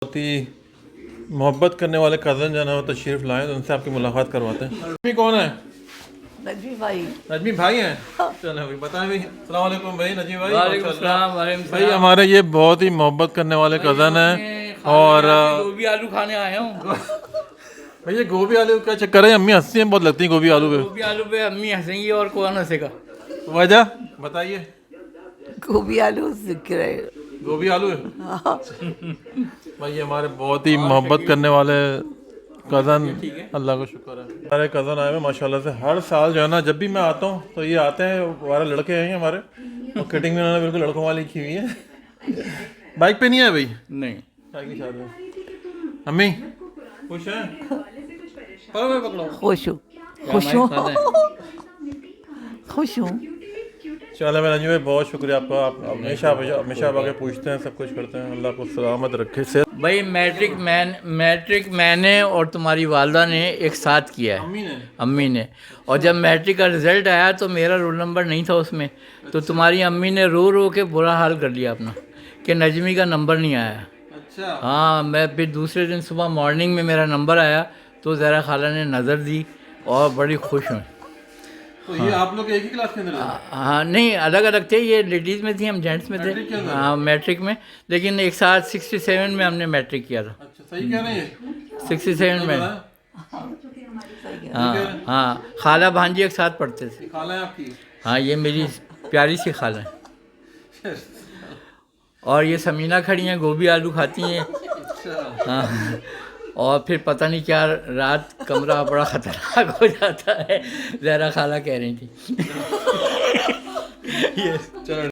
बहुत ही मोहब्बत करने वाले कज़न जो है ना वो तशरीफ़ लाए तो उनसे आपकी मुलाकात करवाते हैं। नजमी कौन है? नजमी भाई। नजमी भाई हैं। चलो भाई बताएं भाई। अस्सलाम वालेकुम भाई नजमी भाई। वालेकुम माशाल्लाह। सलाम, वालेकुम भाई सलाम। हमारे ये बहुत ही मोहब्बत करने वाले कज़न हैं और गोभी आलू खाने आया हूँ। भाई ये गोभी आलू का चक्कर है, अम्मी हंसती हैं बहुत लगती हैं गोभी आलू पे। गोभी आलू पे अम्मी हंसेंगी और कौन हंसेगा। वजह बताइए। गोभी आलू सीख रहे। गोभी आलू है। भाई ये हमारे बहुत ही मोहब्बत करने वाले कज़न, अल्लाह का शुक्र है हमारे कज़न आए हुए माशाल्लाह से। हर साल जो है ना जब भी मैं आता हूँ तो ये आते हैं, हमारे लड़के हैं हमारे और कटिंग भी उन्होंने बिल्कुल लड़कों वाली की हुई है। बाइक पे नहीं है भाई, नहीं क्या की शादी है। अम्मी खुश हैं? पकड़ो मैं पकड़ो। खुश हूँ, खुश हूँ, हमारे साथ खुश हूँ। चलो मैं रंजू भाई बहुत शुक्रिया आपका। आप हमेशा हमेशा आके पूछते हैं, सब कुछ करते हैं। अल्लाह को सलामत रखे से। भाई मैट्रिक मैंने और तुम्हारी वालदा ने एक साथ किया है, अम्मी ने। और जब मैट्रिक का रिज़ल्ट आया तो मेरा रोल नंबर नहीं था उसमें, तो तुम्हारी अम्मी ने रो रो के बुरा हाल कर लिया अपना कि नजमी का नंबर नहीं आया। अच्छा हाँ, मैं फिर दूसरे दिन सुबह मॉर्निंग में मेरा नंबर आया तो ज़रा खाला ने नज़र दी और बड़ी खुश हुई। तो ये आप लोग एक ही क्लास के अंदर हैं? हाँ नहीं, अलग अलग थे, ये लेडीज़ में थी, हम जेंट्स में थे। मैट्रिक के अंदर? हाँ मैट्रिक में, लेकिन एक साथ 67 में हमने मैट्रिक किया था। अच्छा सही कह रहे हैं 67 में। हाँ हाँ, खाला भांजी एक साथ पढ़ते थे। खाला है आपकी? हाँ, ये मेरी प्यारी सी खाला है। और ये समीना खड़ी हैं, गोभी आलू खाती हैं। अच्छा हाँ, और फिर पता नहीं क्या रात कमरा बड़ा ख़तरनाक हो जाता है, जहरा खाला कह रही थी। चलो